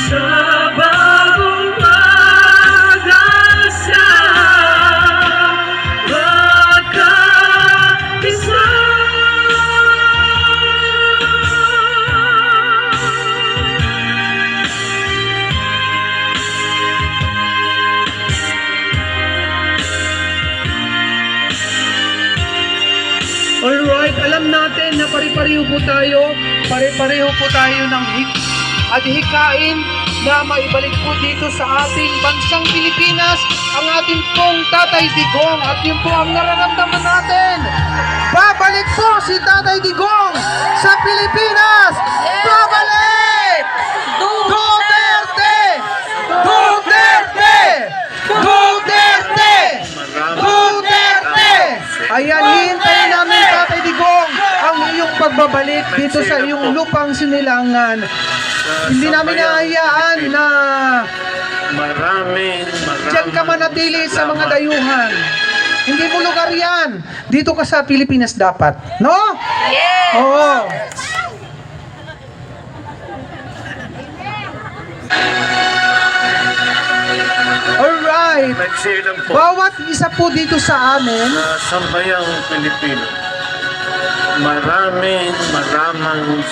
sa bagong pag-asa, magkaisa. Alright, alam natin na pare-pareho po tayo ng hikain na maibalik po dito sa ating bansang Pilipinas ang ating pong Tatay Digong, at yun po ang nararamdaman natin. Babalik po si Tatay Digong sa Pilipinas! Babalik! Duterte! Duterte! Duterte! Duterte! Ayan, hihintayin namin, Tatay Digong, ang iyong pagbabalik dito sa iyong lupang sinilangan. Hindi namin nahayaan na diyan ka manatili sa mga dayuhan. Hindi mo lugar yan. Dito ka sa Pilipinas dapat. No? Yes! Oo. Alright. Bawat isa po dito sa amin, Sambayang Pilipino, maraming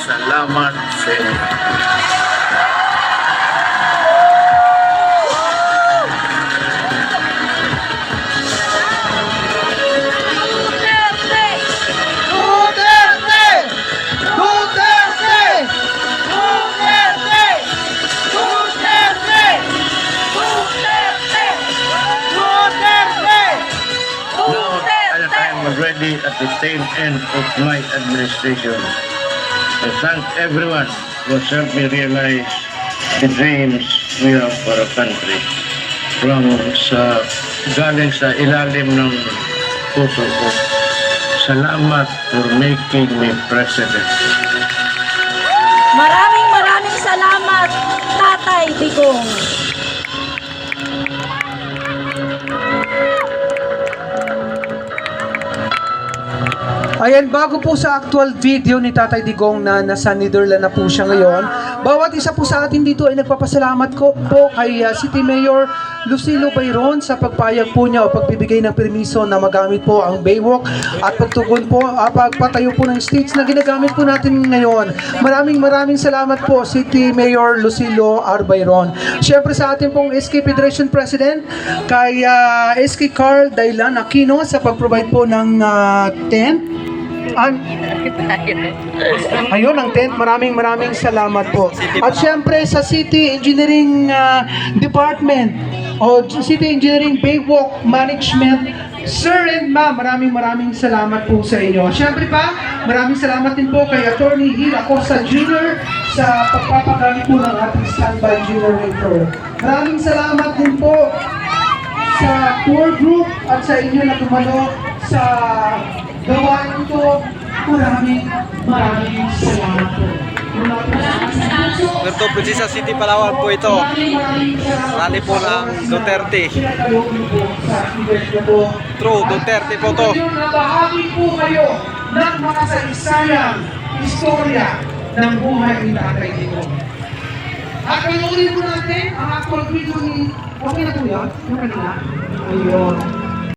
salamat sa inyo. Duterte! Duterte! Duterte! Duterte! Duterte! Now, I am already at the tail end of my administration. I thank everyone who has helped me realize the dreams we have for our country. Galing sa ilalim ng puso ko. Salamat for making me president. Maraming salamat, Tatay Digong. Ayan, bago po sa actual video ni Tatay Digong na nasa Netherlands na po siya ngayon, bawat isa po sa atin dito ay nagpapasalamat ko po kay City Mayor Lucilo Bayron sa pagpayag po niya o pagbibigay ng permiso na magamit po ang Baywalk at pagtugon po, pagpatayo po ng stage na ginagamit po natin ngayon. Maraming salamat po City Mayor Lucilo R. Bayron. Siyempre sa ating pong SK Federation President kay SK Carl Dailan Aquino sa pag-provide po ng tent. Ayun ang tent. Maraming salamat po. At syempre sa City Engineering Department o City Engineering Baywalk Management, Sir and Ma'am, maraming salamat po sa inyo. Syempre pa, maraming salamat din po kay Attorney Hil Acosta Jr. sa pagpapagamit po ng ating standby generator. Maraming salamat din po sa tour group at sa inyo na tumalo sa gawain ito. Maraming salamat po. Puerto Princesa City, Palawan po ito. Rally po ng Duterte. True, Duterte po to. Nabahagi po kayo ng mga saysayang istorya ng buhay ni Tatay Digong. At panoorin po natin ang actual video ni... Okay na po yan? Yung kanina? Ayun.